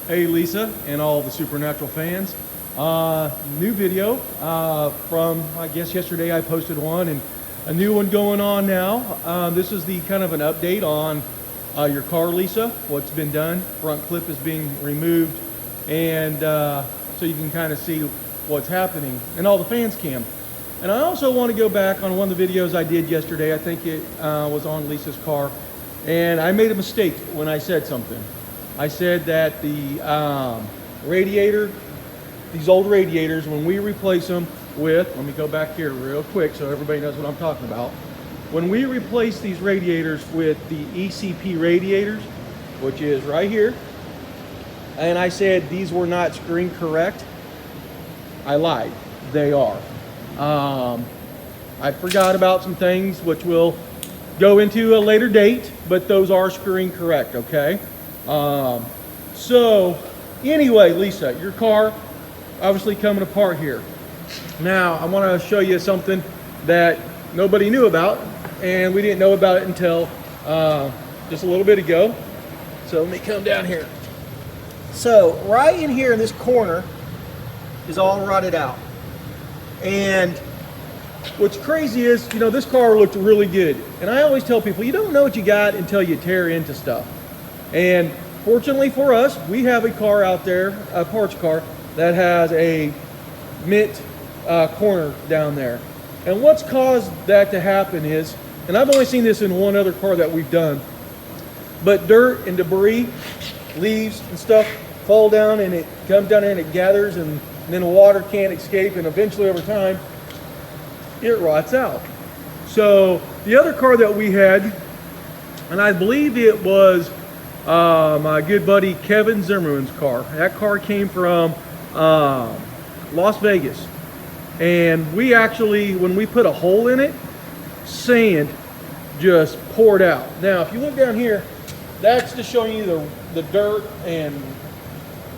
Hey Lisa and all the Supernatural fans. New video from, I guess yesterday I posted one, and a new one going on now. This is the kind of an update on your car, Lisa, what's been done. Front clip is being removed, and so you can kind of see what's happening, and all the fans can. And I also want to go back on one of the videos I did yesterday. I think it was on Lisa's car, and I made a mistake when I said something. I said that the radiator, these old radiators, when we replace them with, let me go back here real quick so everybody knows what I'm talking about. When we replace these radiators with the ECP radiators, which is right here, and I said these were not screen correct, I lied. They are. I forgot about some things which we'll go into a later date, but those are screen correct, okay? So anyway, Lisa, your car obviously coming apart here. Now I want to show you something that nobody knew about, and we didn't know about it until just a little bit ago. So let me come down here. So right in here in this corner is all rotted out. And what's crazy is, you know, this car looked really good. And I always tell people, you don't know what you got until you tear into stuff. And fortunately for us, we have a car out there, a parts car, that has a mint corner down there. And what's caused that to happen is, and I've only seen this in one other car that we've done, but dirt and debris, leaves and stuff fall down, and it comes down and it gathers, and then the water can't escape, and eventually over time, it rots out. So the other car that we had, and I believe it was my good buddy Kevin Zimmerman's car. That car came from Las Vegas. And we actually, when we put a hole in it, sand just poured out. Now, if you look down here, that's just showing you the dirt and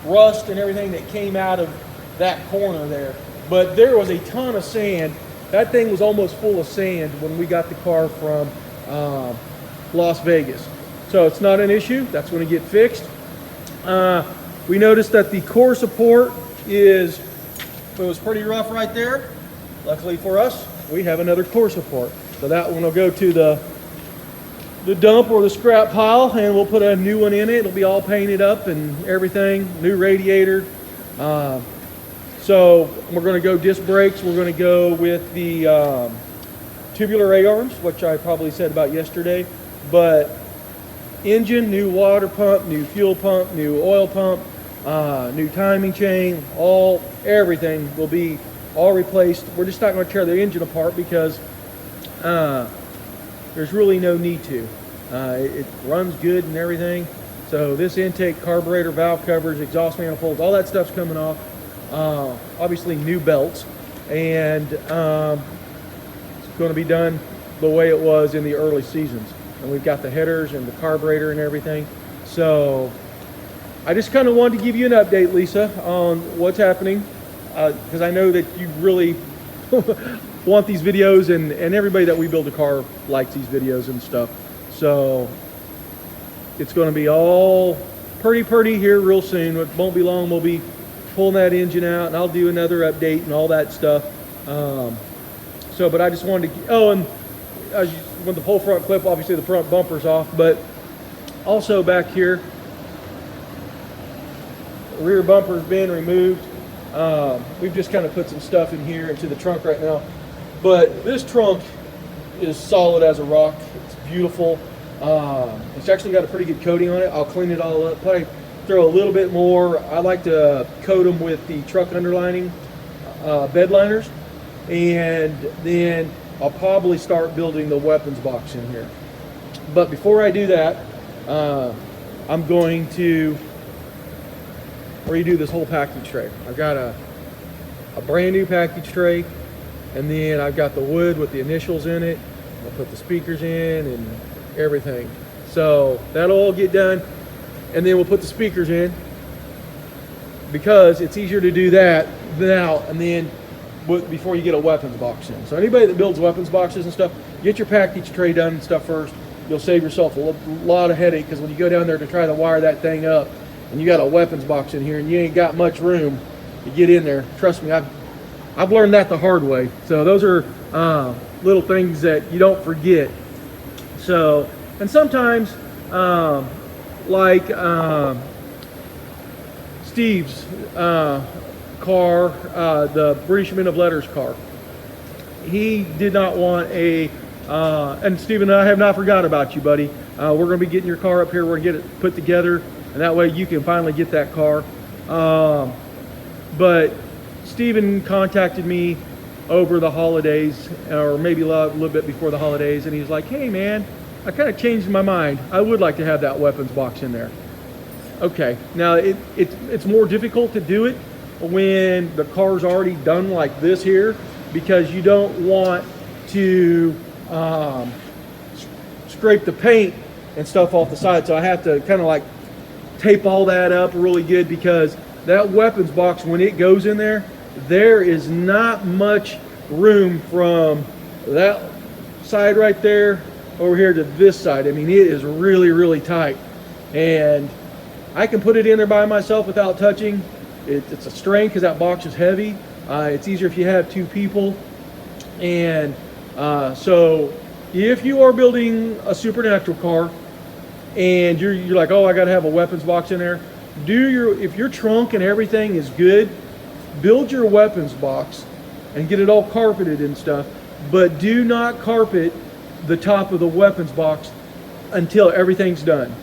rust and everything that came out of that corner there. But there was a ton of sand. That thing was almost full of sand when we got the car from Las Vegas. So it's not an issue. That's going to get fixed. We noticed that the core support it was pretty rough right there. Luckily for us, we have another core support. So that one will go to the dump or the scrap pile, and we'll put a new one in it. It'll be all painted up and everything, new radiator. So we're going to go disc brakes. We're going to go with the tubular A-arms, which I probably said about yesterday. But engine, new water pump, new fuel pump, new oil pump, new timing chain, everything will be all replaced. We're just not going to tear the engine apart because there's really no need to. It runs good and everything. So this intake, carburetor, valve covers, exhaust manifolds, all that stuff's coming off. Obviously new belts, and it's going to be done the way it was in the early seasons. And we've got the headers and the carburetor and everything. So I just kind of wanted to give you an update, Lisa, on what's happening, because I know that you really want these videos, and everybody that we build a car likes these videos and stuff. So it's going to be all pretty here real soon. It won't be long. We'll be pulling that engine out, and I'll do another update and all that stuff. But I just wanted to, and with the whole front clip, obviously the front bumper's off, but also back here, the rear bumper's been removed. We've just kind of put some stuff in here into the trunk right now, but this trunk is solid as a rock. It's beautiful. It's actually got a pretty good coating on it. I'll clean it all up, probably throw a little bit more. I like to coat them with the truck underlining bed liners, and then I'll probably start building the weapons box in here. But before I do that, I'm going to redo this whole package tray. I've got a brand new package tray, and then I've got the wood with the initials in it. I'll put the speakers in and everything. So that'll all get done, and then we'll put the speakers in, because it's easier to do that now and then before you get a weapons box in. So anybody that builds weapons boxes and stuff, get your package tray done and stuff first. You'll save yourself a lot of headache, because when you go down there to try to wire that thing up, and you got a weapons box in here and you ain't got much room to get in there. Trust me, I've learned that the hard way. So those are little things that you don't forget. So, and sometimes like Steve's car, the British Men of Letters car, he did not want a and Stephen, I have not forgot about you, buddy. We're going to be getting your car up here. We're going to get it put together, and that way you can finally get that car. But Stephen contacted me over the holidays, or maybe a little bit before the holidays, and he's like, hey man, I kind of changed my mind. I would like to have that weapons box in there. Okay, now it's more difficult to do it when the car's already done like this here, because you don't want to scrape the paint and stuff off the side. So I have to kind of like tape all that up really good, because that weapons box, when it goes in there, there is not much room from that side right there over here to this side. I mean, it is really, really tight. And I can put it in there by myself without touching. It's a strain because that box is heavy. It's easier if you have two people. And so if you are building a supernatural car and you're like, oh, I got to have a weapons box in there, if your trunk and everything is good, build your weapons box and get it all carpeted and stuff, but do not carpet the top of the weapons box until everything's done,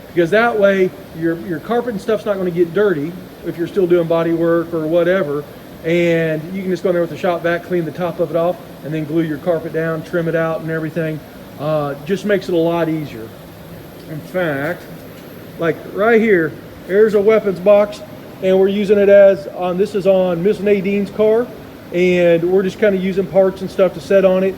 because that way your carpet and stuff's not going to get dirty if you're still doing body work or whatever, and you can just go in there with a shop vac, clean the top of it off, and then glue your carpet down, trim it out and everything. Just makes it a lot easier. In fact, like right here, there's a weapons box, and we're using it this is on Miss Nadine's car, and we're just kind of using parts and stuff to set on it.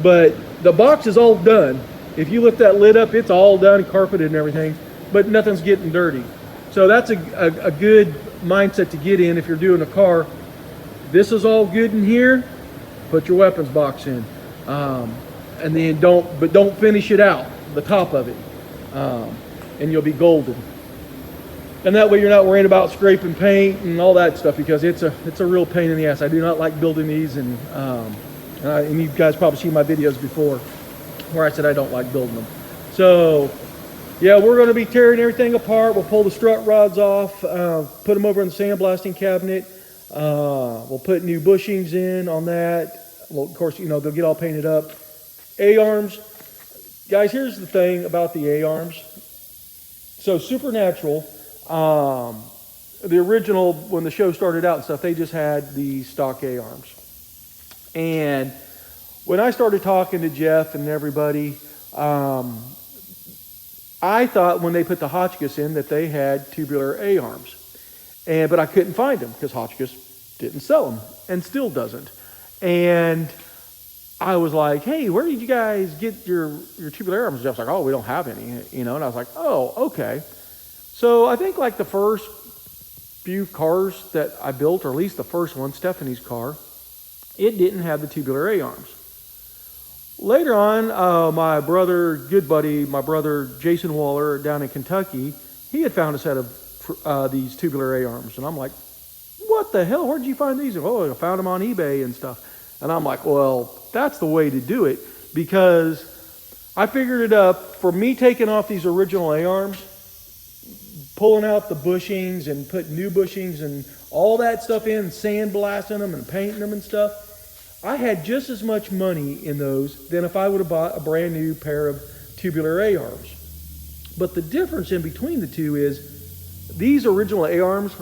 But the box is all done. If you lift that lid up, it's all done, carpeted and everything, but nothing's getting dirty. So that's a good mindset to get in if you're doing a car. This is all good in here, put your weapons box in. And then don't finish it out, the top of it, and you'll be golden. And that way you're not worrying about scraping paint and all that stuff, because it's a real pain in the ass. I do not like building these, and you guys probably seen my videos before where I said I don't like building them. So yeah, we're going to be tearing everything apart. We'll pull the strut rods off, put them over in the sandblasting cabinet. We'll put new bushings in on that. Well, of course, they'll get all painted up. A-arms. Guys, here's the thing about the A-arms. So Supernatural, the original, when the show started out and stuff, they just had the stock A-arms. And when I started talking to Jeff and everybody, I thought when they put the Hotchkiss in that they had tubular A-arms. But I couldn't find them because Hotchkiss didn't sell them and still doesn't. And I was like, hey, where did you guys get your tubular A-arms? Jeff's like, oh, we don't have any, And I was like, oh, okay. So I think like the first few cars that I built, or at least the first one, Stephanie's car, it didn't have the tubular A-arms. Later on, my brother Jason Waller down in Kentucky, he had found a set of these tubular A-arms. And I'm like, what the hell? Where'd you find these? Oh, I found them on eBay and stuff. And I'm like, well, that's the way to do it, because I figured it up for me taking off these original A-arms, pulling out the bushings and putting new bushings and all that stuff in, sandblasting them and painting them and stuff. I had just as much money in those than if I would have bought a brand new pair of tubular A-arms. But the difference in between the two is these original A-arms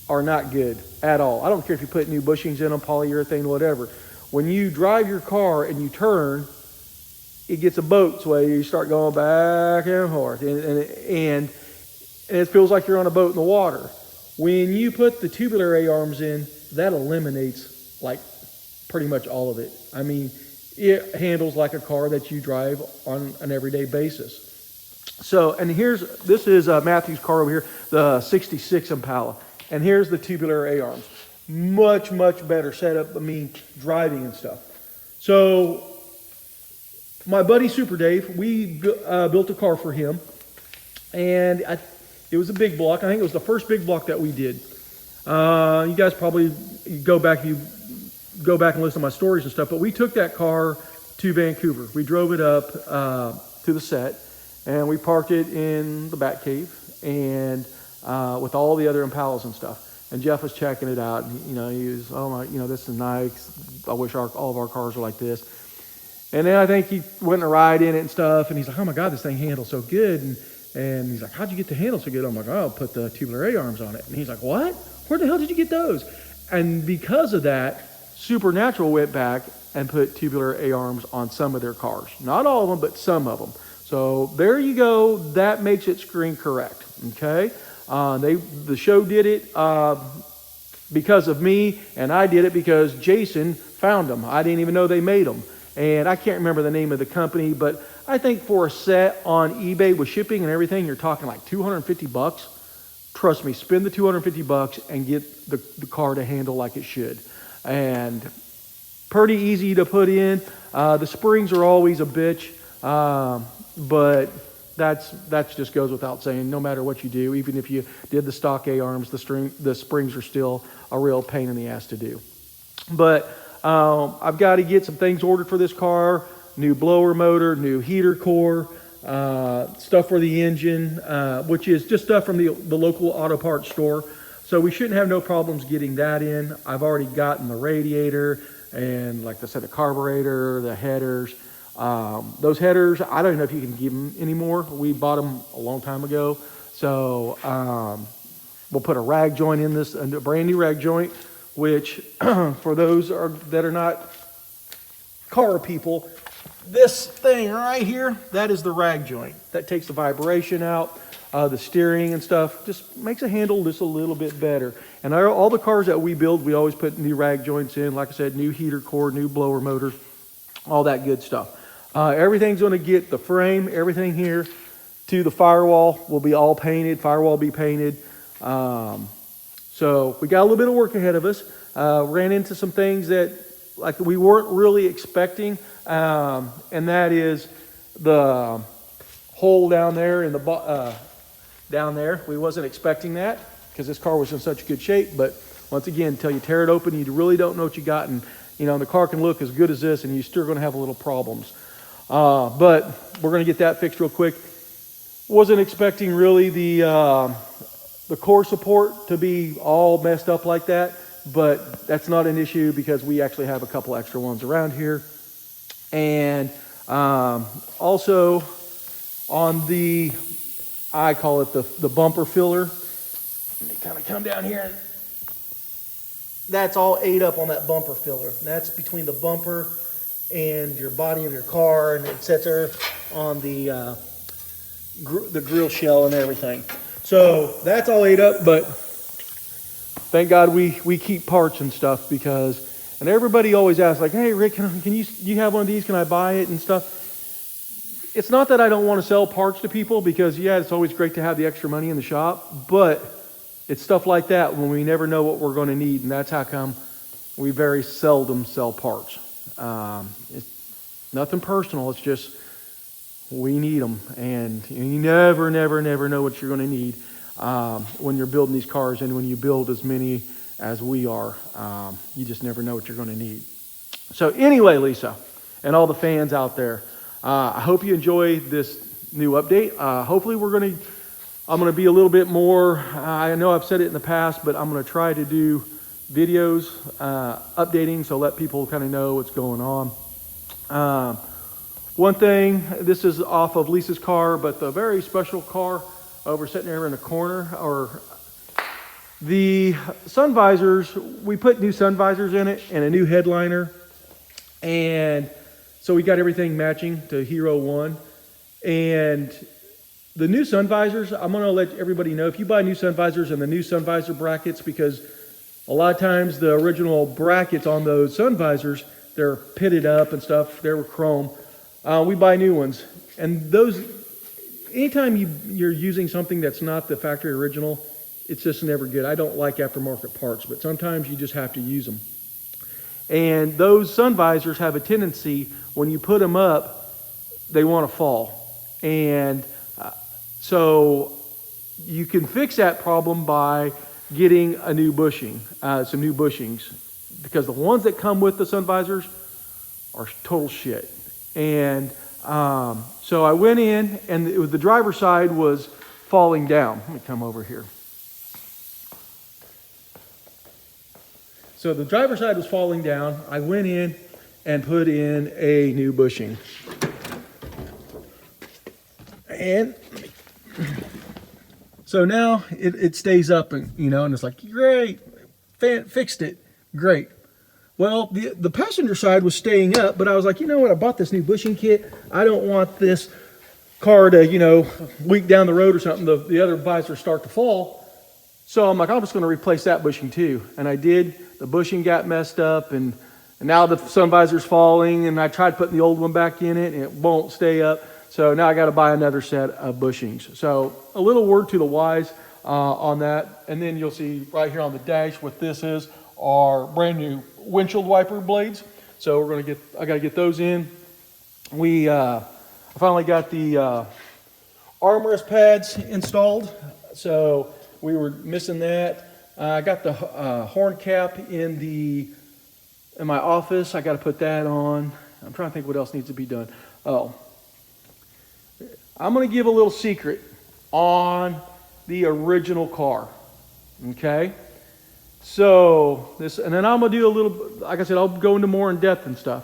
are not good at all. I don't care if you put new bushings in them, polyurethane, whatever. When you drive your car and you turn, it gets a boat sway. You start going back and forth, and it feels like you're on a boat in the water. When you put the tubular A-arms in, that eliminates like pretty much all of it. I mean, it handles like a car that you drive on an everyday basis. So, and this is Matthew's car over here, the 66 Impala. And here's the tubular A-arms. Much, much better setup, driving and stuff. So, my buddy Super Dave, we built a car for him. And It was a big block. I think it was the first big block that we did. You guys probably go back and listen to my stories and stuff, but we took that car to Vancouver. We drove it up to the set, and we parked it in the Bat Cave and with all the other Impalas and stuff. And Jeff was checking it out, and he was, oh my, this is nice. I wish all of our cars were like this. And then I think he went and ride in it and stuff, and he's like, oh my God, this thing handles so good. And he's like, how'd you get the handle so good? I'm like, oh, I'll put the tubular A-arms on it. And he's like, what? Where the hell did you get those? And because of that, Supernatural went back and put tubular A-arms on some of their cars. Not all of them, but some of them. So there you go. That makes it screen correct. Okay. The show did it because of me, and I did it because Jason found them. I didn't even know they made them. And I can't remember the name of the company, but I think for a set on eBay with shipping and everything, you're talking like $250. Trust me, spend the $250 and get the car to handle like it should. And pretty easy to put in. The springs are always a bitch, but that's just goes without saying. No matter what you do, even if you did the stock A-arms, the springs are still a real pain in the ass to do. But I've got to get some things ordered for this car. New blower motor, new heater core, stuff for the engine, which is just stuff from the local auto parts store. So we shouldn't have no problems getting that in. I've already gotten the radiator and, like I said, the carburetor, the headers. Those headers, I don't know if you can give them anymore. We bought them a long time ago. So we'll put a rag joint in this, a brand new rag joint, which for those that are not car people, this thing right here, that is the rag joint. That takes the vibration out, the steering and stuff. Just makes it handle just a little bit better. And all the cars that we build, we always put new rag joints in. Like I said, new heater core, new blower motor, all that good stuff. Everything's going to get the frame, everything here to the firewall will be all painted. Firewall will be painted. So we got a little bit of work ahead of us. Ran into some things that like we weren't really expecting, and that is the hole down there in the down there. We wasn't expecting that because this car was in such good shape. But once again, until you tear it open, you really don't know what you got, and the car can look as good as this, and you're still going to have a little problems. But we're going to get that fixed real quick. Wasn't expecting really the core support to be all messed up like that, but that's not an issue because we actually have a couple extra ones around here. And also on the, I call it the bumper filler. Let me kind of come down here. That's all ate up on that bumper filler. And that's between the bumper and your body of your car, and it sits there on the grill shell and everything. So that's all ate up, but thank God we keep parts and stuff because, and everybody always asks like, hey Rick, can you have one of these? Can I buy it and stuff? It's not that I don't want to sell parts to people because yeah, it's always great to have the extra money in the shop, but it's stuff like that when we never know what we're going to need, and that's how come we very seldom sell parts. It's nothing personal. It's just we need them, and you never know what you're going to need when you're building these cars, and when you build as many as we are, you just never know what you're going to need. So anyway, Lisa, and all the fans out there, I hope you enjoy this new update. Hopefully I'm going to be a little bit more, I know I've said it in the past, but I'm going to try to do videos, updating, so let people kind of know what's going on. One thing, this is off of Lisa's car, but the very special car over sitting there in the corner, or the sun visors, we put new sun visors in it and a new headliner. And so we got everything matching to Hero 1. And the new sun visors, I'm going to let everybody know, if you buy new sun visors and the new sun visor brackets, because a lot of times the original brackets on those sun visors, they're pitted up and stuff, they were chrome. We buy new ones. And those, anytime you're using something that's not the factory original, it's just never good. I don't like aftermarket parts, but sometimes you just have to use them. And those sun visors have a tendency, when you put them up, they want to fall. And so you can fix that problem by getting a new bushing, some new bushings, because the ones that come with the sun visors are total shit. And so I went in, and the driver's side was falling down. Let me come over here. So the driver's side was falling down. I went in and put in a new bushing. And so now it stays up, and and it's like, great, fixed it, great. Well, the passenger side was staying up, but I was like, you know what? I bought this new bushing kit. I don't want this car to, week down the road or something, the other visors start to fall. So I'm like, I'm just going to replace that bushing too. And I did. The bushing got messed up, and now the sun visor's falling, and I tried putting the old one back in it, and it won't stay up. So now I got to buy another set of bushings. So a little word to the wise on that. And then you'll see right here on the dash what this is, are brand new windshield wiper blades. So I got to get those in. I finally got the armrest pads installed. So we were missing that. I got the horn cap in my office. I got to put that on. I'm trying to think what else needs to be done. Oh, I'm going to give a little secret on the original car. Okay. So and then I'm going to do a little, like I said, I'll go into more in depth and stuff.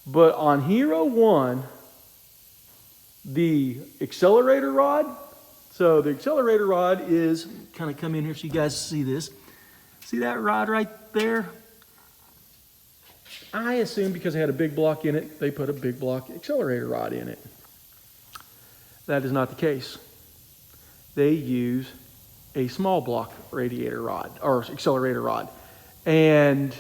But on Hero 1, the accelerator rod. So the accelerator rod is, kind of come in here so you guys see this. See that rod right there? I assume because they had a big block in it, they put a big block accelerator rod in it. That is not the case. They use a small block radiator rod, or accelerator rod. And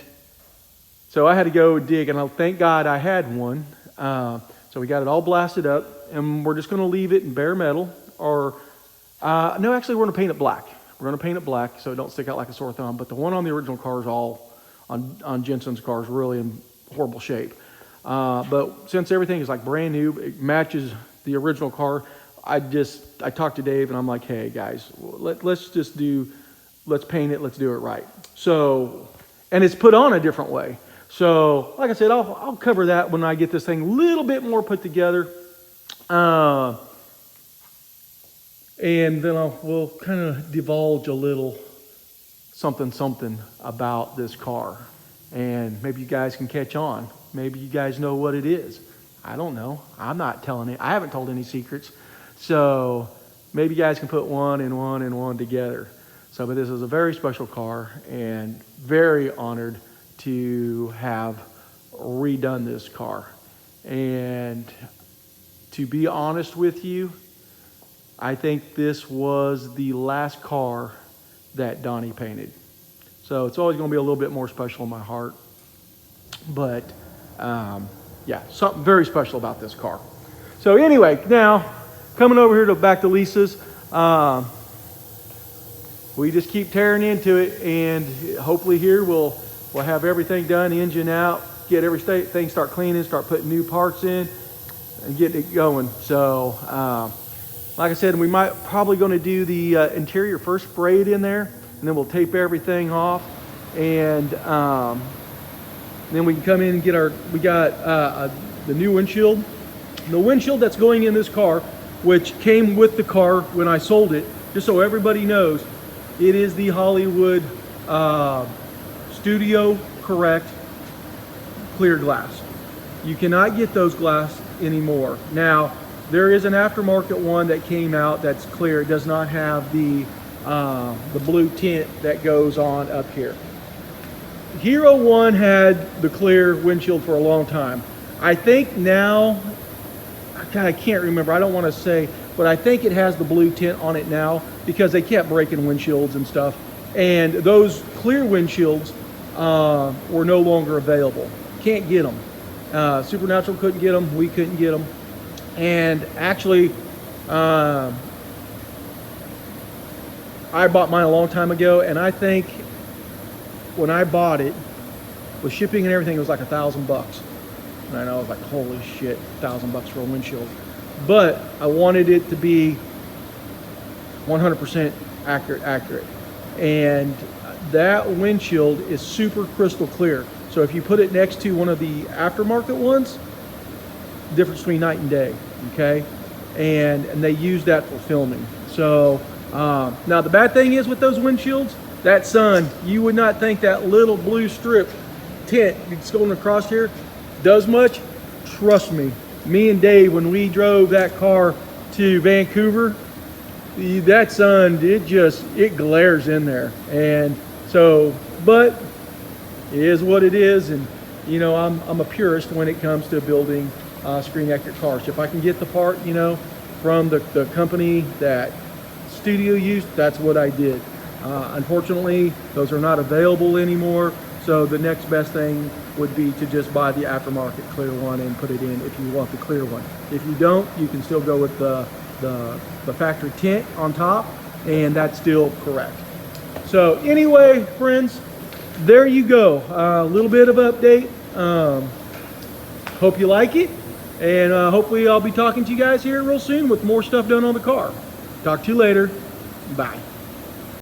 so I had to go dig, and thank God I had one. So we got it all blasted up, and we're just going to leave it in bare metal, or no, actually, we're going to paint it black. We're going to paint it black so it don't stick out like a sore thumb. But the one on the original car is all, on Jensen's car, is really in horrible shape. But since everything is like brand new, it matches the original car, I talked to Dave, and I'm like, hey, guys, let's paint it, let's do it right. So, and it's put on a different way. So, like I said, I'll cover that when I get this thing a little bit more put together. And then we'll kind of divulge a little something about this car. And maybe you guys can catch on. Maybe you guys know what it is. I don't know. I'm not telling it. I haven't told any secrets. So maybe you guys can put one and one and one together. So, but this is a very special car, and very honored to have redone this car. And to be honest with you, I think this was the last car that Donnie painted. So it's always going to be a little bit more special in my heart. But yeah, something very special about this car. So anyway, now coming over here back to Lisa's, we just keep tearing into it, and hopefully here we'll have everything done, engine out, get everything, start cleaning, start putting new parts in, and get it going. So like I said, we might probably going to do the interior first, spray it in there, and then we'll tape everything off, and then we can come in and get we got the new windshield. The windshield that's going in this car, which came with the car when I sold it, just so everybody knows, it is the Hollywood Studio Correct clear glass. You cannot get those glass anymore. Now, there is an aftermarket one that came out that's clear. It does not have the blue tint that goes on up here. Hero 1 had the clear windshield for a long time. I think now, I can't remember, I don't want to say, but I think it has the blue tint on it now because they kept breaking windshields and stuff. And those clear windshields were no longer available. Can't get them. Supernatural couldn't get them, we couldn't get them. And actually, I bought mine a long time ago, and I think when I bought it, with shipping and everything, it was like $1,000. And I know, I was like, holy shit, $1,000 for a windshield. But I wanted it to be 100% accurate. And that windshield is super crystal clear. So if you put it next to one of the aftermarket ones, difference between night and day, okay? And they use that for filming. So now the bad thing is with those windshields, that sun, you would not think that little blue strip tint that's going across here does much. Trust me, me and Dave, when we drove that car to Vancouver, that sun, it glares in there. And so, but it is what it is. And you know, I'm a purist when it comes to building screen accurate cars. If I can get the part, you know, from the company that studio used, that's what I did. Unfortunately, those are not available anymore. So the next best thing would be to just buy the aftermarket clear one and put it in if you want the clear one. If you don't, you can still go with the factory tint on top, and that's still correct. So anyway, friends, there you go. A little bit of update. Hope you like it, and hopefully I'll be talking to you guys here real soon with more stuff done on the car. Talk to you later. Bye.